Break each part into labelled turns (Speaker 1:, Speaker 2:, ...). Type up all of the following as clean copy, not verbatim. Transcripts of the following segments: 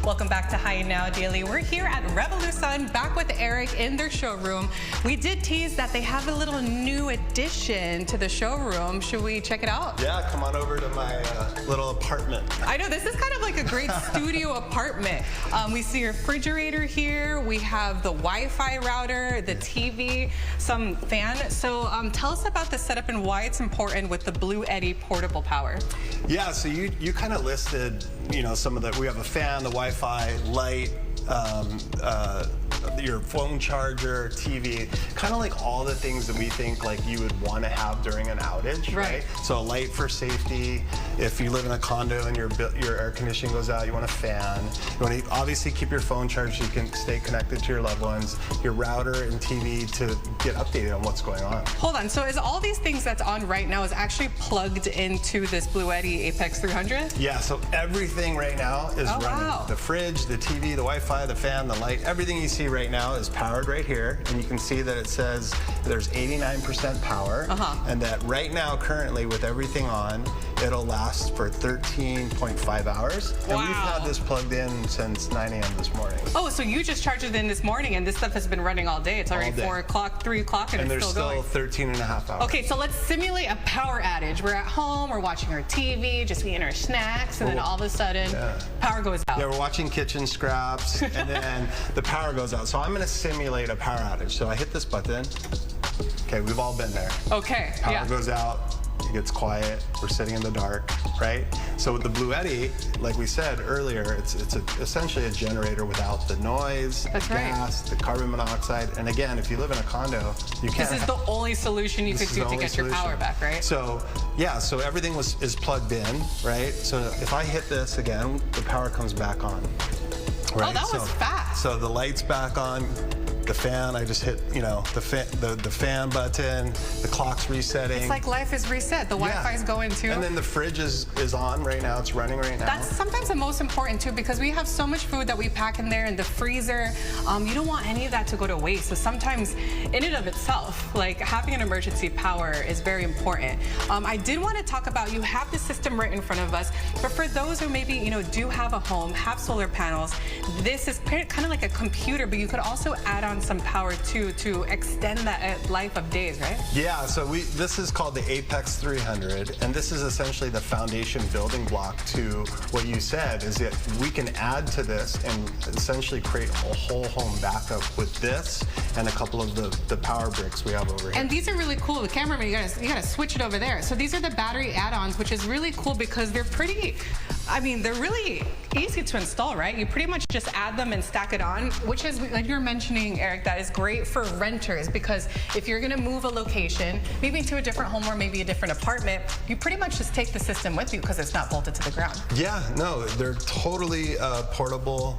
Speaker 1: Welcome back to Hi Now Daily. We're here at Revolution, back with Eric in their showroom. We did tease that they have a little new addition to the showroom. Should we check it out?
Speaker 2: Yeah, come on over to my little apartment.
Speaker 1: I know, this is kind of like a great studio apartment. We see your refrigerator here. We have the Wi-Fi router, the TV, some fan. So tell us about the setup and why it's important with the BLUETTI portable power.
Speaker 2: Yeah, so you kind of listed, some of the, we have a fan, the Wi-Fi, light, your phone charger, TV, kind of like all the things that we think like you would want to have during an outage, right? So a light for safety. If you live in a condo and your air conditioning goes out, you want a fan. You want to obviously keep your phone charged so you can stay connected to your loved ones. Your router and TV to get updated on what's going on.
Speaker 1: Hold on, so is all these things that's on right now is actually plugged into this BLUETTI Apex 300?
Speaker 2: Yeah, so everything right now is running.
Speaker 1: Wow.
Speaker 2: The fridge, the TV, the Wi-Fi, the fan, the light, everything you see right now is powered right here, and you can see that it says there's 89% power, and that right now, currently, with everything on, it'll last for 13.5 hours.
Speaker 1: Wow.
Speaker 2: And we've had this plugged in since 9 a.m. this morning.
Speaker 1: Oh, so you just charged it in this morning, and this stuff has been running all day. It's already 4 o'clock, 3 o'clock, and it's still going.
Speaker 2: And there's still 13 and a half hours.
Speaker 1: Okay, so let's simulate a power outage. We're at home, we're watching our TV, just eating our snacks, and then all of a sudden, power goes out.
Speaker 2: Yeah, we're watching kitchen scraps, and then the power goes out. So I'm going to simulate a power outage. So I hit this button. Okay, we've all been there.
Speaker 1: Okay,
Speaker 2: Power goes out. It gets quiet. We're sitting in the dark, right? So with the BLUETTI, like we said earlier, it's essentially a generator without the noise, the gas, the carbon monoxide. And again, if you live in a condo, you can't.
Speaker 1: This is the only solution you could do to get your power back, right?
Speaker 2: So yeah, so everything is plugged in, right? So if I hit this again, the power comes back on. Right?
Speaker 1: Oh, that was fast.
Speaker 2: So the light's back on. The fan, I just hit, the fan button, the clock's resetting.
Speaker 1: It's like life is reset. The Wi-Fi is going too.
Speaker 2: And then the fridge is on right now. It's running right now.
Speaker 1: That's sometimes the most important too, because we have so much food that we pack in there in the freezer. You don't want any of that to go to waste. So sometimes in and of itself, like having an emergency power is very important. I did want to talk about, you have the system right in front of us, but for those who maybe, do have a home, have solar panels, this is kind of like a computer, but you could also add on some power too to extend that life of days, right?
Speaker 2: Yeah, so this is called the Apex 300, and this is essentially the foundation building block to what you said, is that we can add to this and essentially create a whole home backup with this and a couple of the power bricks we have over here.
Speaker 1: And these are really cool. The cameraman, you gotta switch it over there. So these are the battery add-ons, which is really cool because they're pretty, they're really easy to install, right? You pretty much just add them and stack it on, which is, like you're mentioning, Eric, that is great for renters, because if you're gonna move a location, maybe to a different home or maybe a different apartment, you pretty much just take the system with you because it's not bolted to the ground.
Speaker 2: Yeah, no, they're totally portable.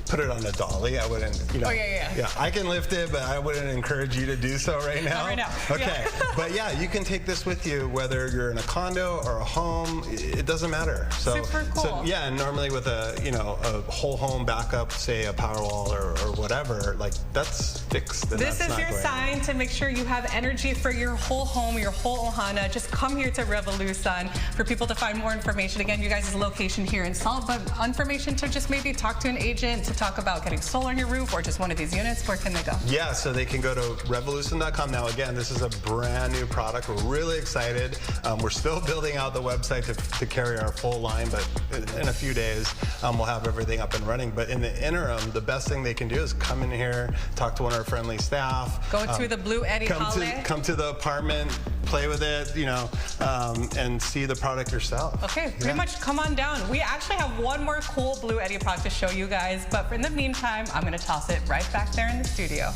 Speaker 2: Put it on a dolly. I wouldn't, Yeah, I can lift it, but I wouldn't encourage you to do so right now.
Speaker 1: Not right now.
Speaker 2: Okay, but yeah, you can take this with you, whether you're in a condo or a home, it doesn't matter. So,
Speaker 1: super cool.
Speaker 2: So yeah, and normally with a whole home backup, say a Powerwall or whatever, like that's fixed.
Speaker 1: This is your sign to make sure you have energy for your whole home, your whole ohana. Just come here to Revolution for people to find more information. Again, you guys' location here in Salt, but information to just maybe talk to an agent to talk about getting solar on your roof or just one of these units. Where can they go? Yeah,
Speaker 2: so they can go to revolution.com. Now, again, this is a brand new product. We're really excited. We're still building out the website to carry our full line, but in a few days, we'll have everything up and running. But in the interim, the best thing they can do is come in here, talk to one of our friendly staff.
Speaker 1: Go to the BLUETTI hallway.
Speaker 2: Come to the apartment, play with it, and see the product yourself.
Speaker 1: Okay, pretty much come on down. We actually have one more cool BLUETTI product to show you guys, but in the meantime, I'm going to toss it right back there in the studio.